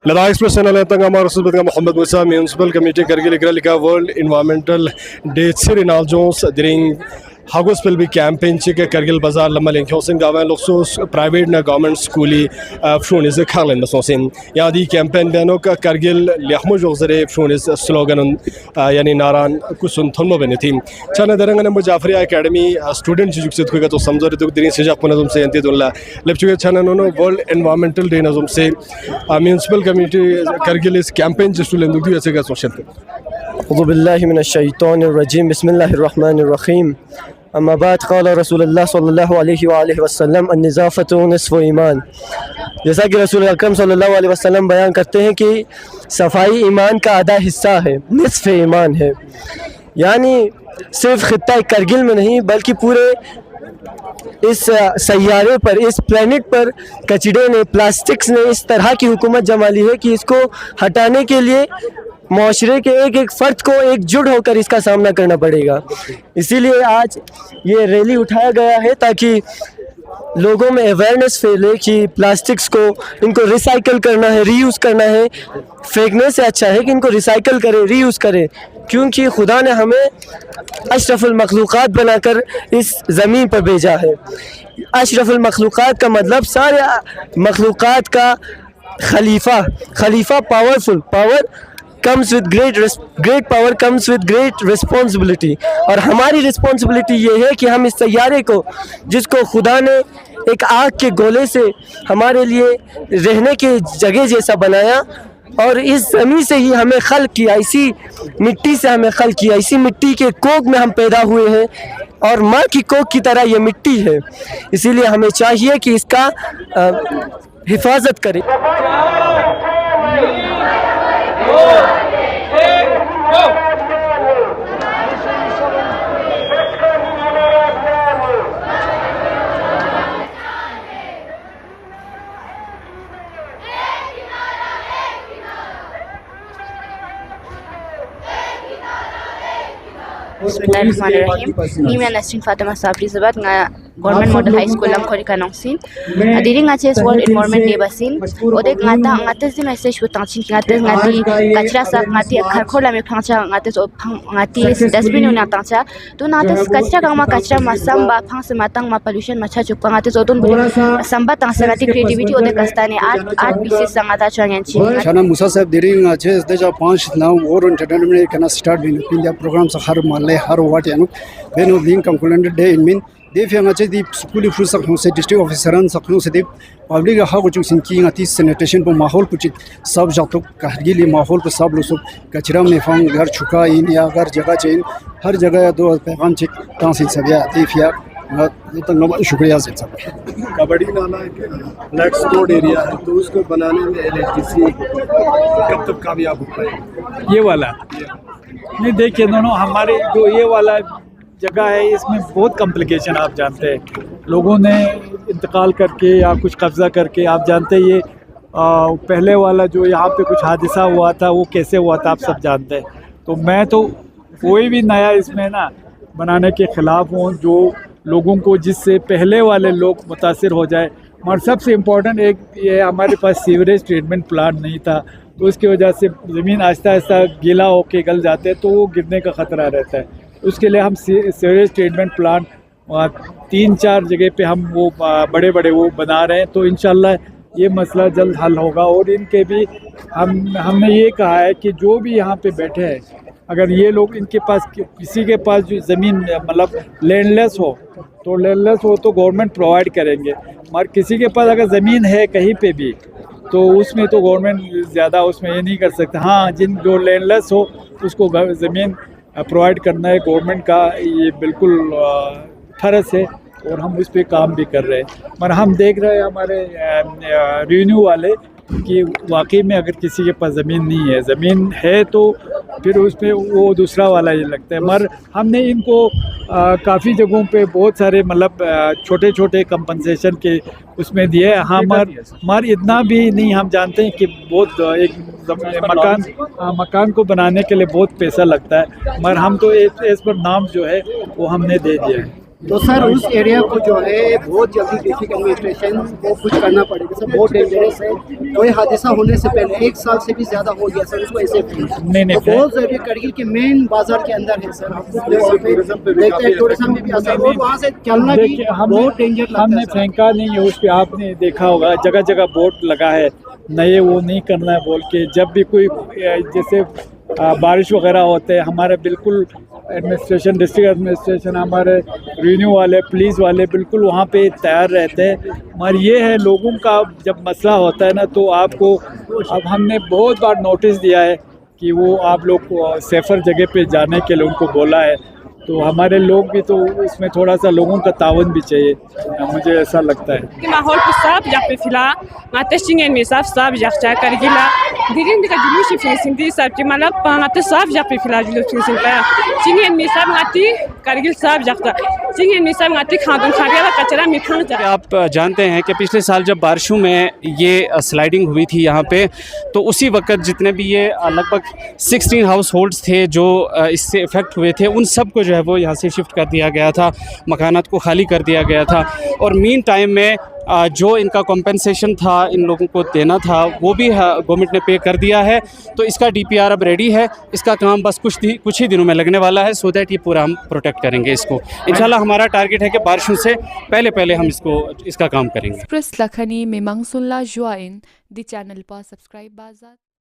Ladakh express channel तंगा Mohammad Musa municipal committee Kargil world environmental day सिरिनाल जोस दिरिंग हागोस पिल भी कैंपेन चिक करगिल बाजार लम्मा लिंक्योसिन गावे लोक्सोस प्राइवेट ना गवर्नमेंट स्कूली फ्रूनिस खांगलन बसोसिन यादी कैंपेन बेनो का करगिल लिहमो जोजरे फ्रूनिस स्लोगन यानी नारान कुसुन थन्नो बने थी चना दरंगन मुजाफरी एकेडमी स्टूडेंट जुक्सित को तो समझोरे तो दिरिंग सिजा पुनजुम से यंती दुल्ला लेप्चुगे चना नो वर्ल्ड एनवायरमेंटल डे नजुम से म्यूनसिपल कमेटी करगिल इस कैंपेन जिसुलें दुगु ऐसे का सोशल अऊज़ु बिल्लाहि मिनश शैतानिर रजीम बिस्मिल्लाहिर रहमानिर रहीम अम्मा बाद क़ाल रसूलुल्लाह सल्लल्लाहु अलैहि वसल्लम अन्निज़ाफ़तु निस्फ़ु ईमान। जैसा कि रसूल अकरम सल्लल्लाहु अलैहि वसल्लम बयान करते हैं कि सफाई ईमान का आधा हिस्सा है, निस्फ़ ईमान है। यानी सिर्फ ख़ित्ता करगिल में नहीं बल्कि पूरे इस सैयारे पर, इस प्लेनेट पर कचड़े ने, प्लास्टिक्स ने इस तरह की हुकूमत जमा ली है कि इसको हटाने के लिए माशरे के एक एक फ़र्द को एकजुट होकर इसका सामना करना पड़ेगा। इसीलिए आज ये रैली उठाया गया है ताकि लोगों में अवेयरनेस फैले कि प्लास्टिक्स को, इनको रिसाइकल करना है, रीयूज़ करना है। फेंकने से अच्छा है कि इनको रिसाइकल करें, रीयूज़ करें, क्योंकि खुदा ने हमें अशरफुल मखलूक़ात बनाकर इस ज़मीन पर भेजा है। अशरफुल मखलूक़ात का मतलब सारे मखलूक़ात का खलीफा powerful, power comes with great power comes with great responsibility। और हमारी रिस्पॉन्सिबिलिटी ये है कि हम इस सैयारे को, जिसको खुदा ने एक आग के गोले से हमारे लिए रहने के जगह जैसा बनाया और इस ज़मीन से ही हमें खल्क किया, इसी मिट्टी से हमें खल्क किया, इसी मिट्टी के कोख में हम पैदा हुए हैं और माँ की कोख की तरह ये मिट्टी है। इसीलिए हमें चाहिए कि इसका हिफाजत करें। Bismillahirrahmanirrahim. Ni Nasrin Fatima Sabri Zabat nga Government Model High School lam khori kanongsin. Diri nga ches World Environment Day basin. Ode ngata ngates di message bu tangchin ngates ngati kachra sa ngati kharkhor lam phangcha ngates ngati dustbin una tangcha. To ngates kachra kangma kachra masam ba phang se matang ma pollution macha chukpa ngates odun buri samba tangsa ngati creativity ode kastane art pieces sangata changenchi. Shana Musa sahab diri nga ches deja 5 now or entertainment kana start bin pinja program sa har malle har wat yanu beno link calendar day in min de fi nga che di school fu sak se district officer an sak se de public ha go chu sin ki nga ti sanitation po माहौल कुछ सब जातो करगिली माहौल पे सब लोग कचरा में फंग घर छुका इन या घर जगह चाहिए हर जगह दो पैगाम चिक तांसिन सब या ते फिया तो नमस्कार शुक्रिया से सब कबड्डी नाला नेक्स्ट रोड एरिया है तो उसको बनाने में इलेक्ट्रिसिटी कब तक कामयाब हो पाएगा? ये वाला ये देखिए दोनों हमारे जो ये वाला जगह है इसमें बहुत कॉम्प्लिकेशन आप जानते हैं, लोगों ने इंतकाल करके या कुछ कब्ज़ा करके, आप जानते हैं ये पहले वाला जो यहाँ पे कुछ हादसा हुआ था वो कैसे हुआ था आप सब जानते हैं। तो मैं तो कोई भी नया इसमें ना बनाने के ख़िलाफ़ हूँ जो लोगों को जिससे पहले वाले लोग मुतासिर हो जाए। और सबसे इम्पोर्टेंट एक ये हमारे पास सीवरेज ट्रीटमेंट प्लांट नहीं था तो उसकी वजह से ज़मीन आहिस्ता आहिस्ता गीला होके गल जाते हैं तो वो गिरने का ख़तरा रहता है। उसके लिए हम सीवरेज ट्रीटमेंट प्लांट 3-4 जगह पे हम वो बड़े बड़े वो बना रहे हैं तो इंशाल्लाह ये मसला जल्द हल होगा। और इनके भी हमने ये कहा है कि जो भी यहाँ पे बैठे हैं अगर ये लोग इनके पास किसी के पास जो ज़मीन मतलब लैंडलेस हो तो गवर्नमेंट प्रोवाइड करेंगे, मगर किसी के पास अगर ज़मीन है कहीं पे भी तो उसमें तो गवर्नमेंट ज़्यादा उसमें ये नहीं कर सकता। हाँ, जो लैंडलेस हो उसको ज़मीन प्रोवाइड करना है गवर्नमेंट का, ये बिल्कुल फ़र्ज़ है और हम उस पर काम भी कर रहे हैं। मगर हम देख रहे हैं हमारे रेवेन्यू वाले कि वाकई में अगर किसी के पास ज़मीन नहीं है, ज़मीन है तो फिर उसमें वो दूसरा वाला ये लगता है। मगर हमने इनको काफ़ी जगहों पे बहुत सारे मतलब छोटे छोटे कंपनसेशन के उसमें दिए। हाँ, मगर इतना भी नहीं, हम जानते हैं कि बहुत एक मकान को बनाने के लिए बहुत पैसा लगता है, मगर हम तो एज पर नाम जो है वो हमने दे दिया है। तो सर उस एरिया को जो है बहुत जल्दी डिस्ट्रिक्ट एडमिनिस्ट्रेशन को कुछ करना पड़ेगा सर, बहुत डेंजरस है। कोई हादसा होने से पहले 1 साल से भी ज़्यादा हो गया सर उसको ऐसे नहीं, तो बहुत ज़रूरी करगिल के मेन बाजार के अंदर है सर, हम देखते हैं टूरिज्म में भी असर और वहाँ से चलना भी बहुत डेंजर लगता हमने है सर। फेंका नहीं है उस पर, आपने देखा होगा जगह जगह बोर्ड लगा है नए वो नहीं करना है बोल के। जब भी कोई जैसे बारिश वगैरह होते हैं हमारे बिल्कुल एडमिनिस्ट्रेशन, डिस्ट्रिक्ट एडमिनिस्ट्रेशन, हमारे रेवेन्यू वाले, पुलिस वाले बिल्कुल वहाँ पे तैयार रहते हैं। मगर ये है लोगों का जब मसला होता है ना तो आपको, अब हमने बहुत बार नोटिस दिया है कि वो आप लोग को सेफ़र जगह पे जाने के लिए उनको बोला है, तो हमारे लोग भी तो इसमें थोड़ा सा लोगों का तावन भी चाहिए, मुझे ऐसा लगता है कि माहौल को साफ जाके फिला माते सिंगेन में साफ जाके करगिला दिरिन दिका जुलूस फिनिशिंग दी सब कि मतलब माते साफ जाके फिला जुलूस फिनिशिंग का सिंगेन में साफ माती करगिल साफ जाता सिंगेन में साफ माती खादन खारिया कचरा मिठान जा। आप जानते हैं कि पिछले साल जब बारिशों में ये स्लाइडिंग हुई थी यहाँ पे, तो उसी वक्त जितने भी ये लगभग 16 हाउस होल्ड्स थे जो इससे इफ़ेक्ट हुए थे, उन सब को जो है वो यहाँ से शिफ्ट कर दिया गया था, मकानात को खाली कर दिया गया था। और मीन टाइम में जो इनका कॉम्पेंसेशन था इन लोगों को देना था वो भी गवर्नमेंट ने पे कर दिया है। तो इसका DPR अब रेडी है, इसका काम बस कुछ ही दिनों में लगने वाला है, सो दैट ये पूरा हम प्रोटेक्ट करेंगे इसको। इंशाल्लाह हमारा टारगेट है कि बारिशों से पहले हम इसका काम करेंगे। एक्सप्रेस लखनी में मंगसुल्ला जुआइन दी चैनल पर सब्सक्राइब बाजात।